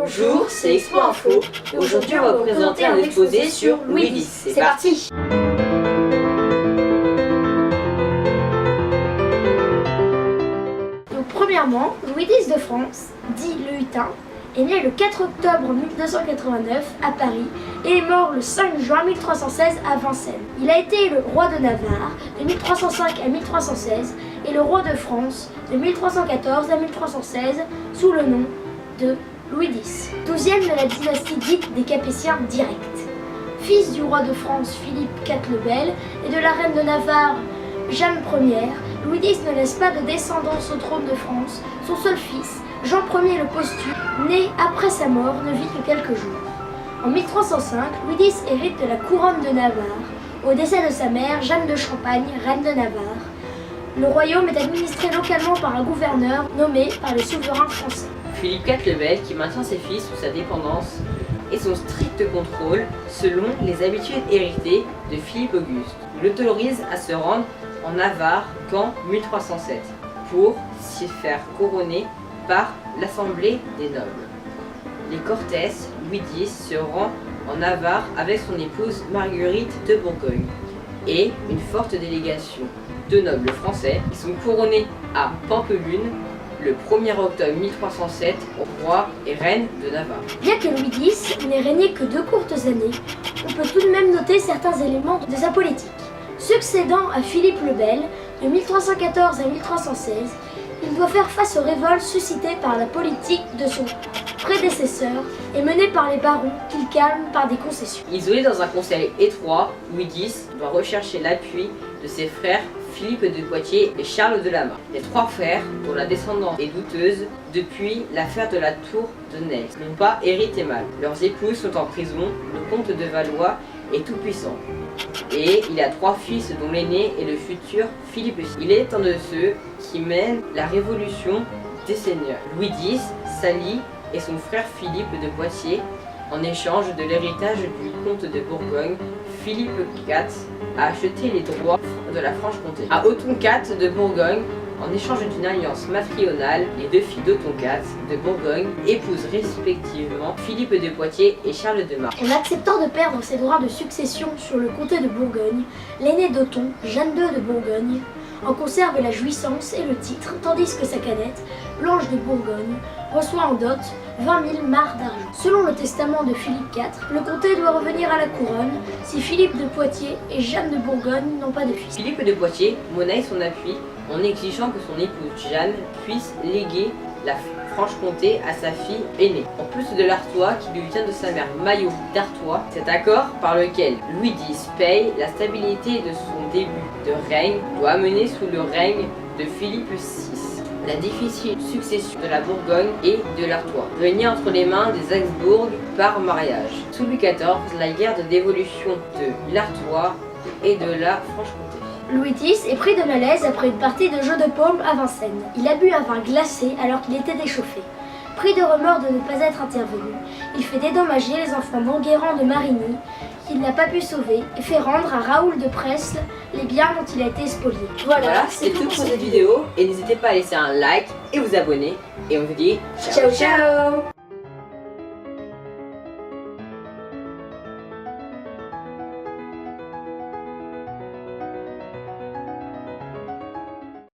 Bonjour, c'est Expo Info. Et aujourd'hui, on va vous présenter un exposé sur Louis X. C'est parti. Donc, premièrement, Louis X de France, dit le Hutin, est né le 4 octobre 1289 à Paris et est mort le 5 juin 1316 à Vincennes. Il a été le roi de Navarre de 1305 à 1316 et le roi de France de 1314 à 1316 sous le nom de Louis X, 12e de la dynastie dite des Capétiens directs. Fils du roi de France Philippe IV le Bel et de la reine de Navarre Jeanne Ier, Louis X ne laisse pas de descendance au trône de France. Son seul fils, Jean Ier le Posthume, né après sa mort, ne vit que quelques jours. En 1305, Louis X hérite de la couronne de Navarre, au décès de sa mère, Jeanne de Champagne, reine de Navarre. Le royaume est administré localement par un gouverneur nommé par le souverain français. Philippe IV le Bel, qui maintient ses fils sous sa dépendance et son strict contrôle selon les habitudes héritées de Philippe Auguste, l'autorise à se rendre en Navarre qu'en 1307 pour s'y faire couronner par l'Assemblée des nobles. Les Cortés, Louis X se rend en Navarre avec son épouse Marguerite de Bourgogne et une forte délégation de nobles français qui sont couronnés à Pampelune le 1er octobre 1307 au roi et reine de Navarre. Bien que Louis X n'ait régné que 2 courtes années, on peut tout de même noter certains éléments de sa politique. Succédant à Philippe le Bel de 1314 à 1316, il doit faire face aux révoltes suscitées par la politique de son prédécesseur et menée par les barons qu'il calme par des concessions. Isolé dans un conseil étroit, Louis X doit rechercher l'appui de ses frères Philippe de Poitiers et Charles de la Marque. Les 3 frères, dont la descendance est douteuse depuis l'affaire de la tour de Nesle, n'ont pas hérité mal. Leurs épouses sont en prison, le comte de Valois est tout puissant. Et il a 3 fils dont l'aîné est le futur Philippe VI. Il est un de ceux qui mènent la révolution des seigneurs. Louis X s'allie et son frère Philippe de Poitiers en échange de l'héritage du comte de Bourgogne. Philippe IV a acheté les droits de la Franche-Comté à Othon IV de Bourgogne. En échange d'une alliance matrimoniale, les 2 filles d'Othon IV de Bourgogne épousent respectivement Philippe de Poitiers et Charles de Marque. En acceptant de perdre ses droits de succession sur le comté de Bourgogne, l'aînée d'Othon, Jeanne II de Bourgogne, en conserve la jouissance et le titre, tandis que sa cadette, Blanche de Bourgogne, reçoit en dot 20 000 marcs d'argent. Selon le testament de Philippe IV, le comté doit revenir à la couronne si Philippe de Poitiers et Jeanne de Bourgogne n'ont pas de fils. Philippe de Poitiers monnaie son appui en exigeant que son épouse Jeanne puisse léguer la Franche-Comté à sa fille aînée, en plus de l'Artois qui lui vient de sa mère Maillot d'Artois. Cet accord par lequel Louis X paye la stabilité de son début de règne doit amener sous le règne de Philippe VI la difficile succession de la Bourgogne et de l'Artois, venue entre les mains des Habsbourg par mariage. Sous Louis XIV, la guerre de dévolution de l'Artois et de la Franche-Comté. Louis X est pris de malaise après une partie de jeu de paume à Vincennes. Il a bu un vin glacé alors qu'il était échauffé. Pris de remords de ne pas être intervenu, il fait dédommager les enfants d'Enguerrand de Marigny, qu'il n'a pas pu sauver, et fait rendre à Raoul de Presles les biens dont il a été spolié. Voilà, c'est tout pour cette vidéo, et n'hésitez pas à laisser un like et vous abonner, et on vous dit ciao ciao.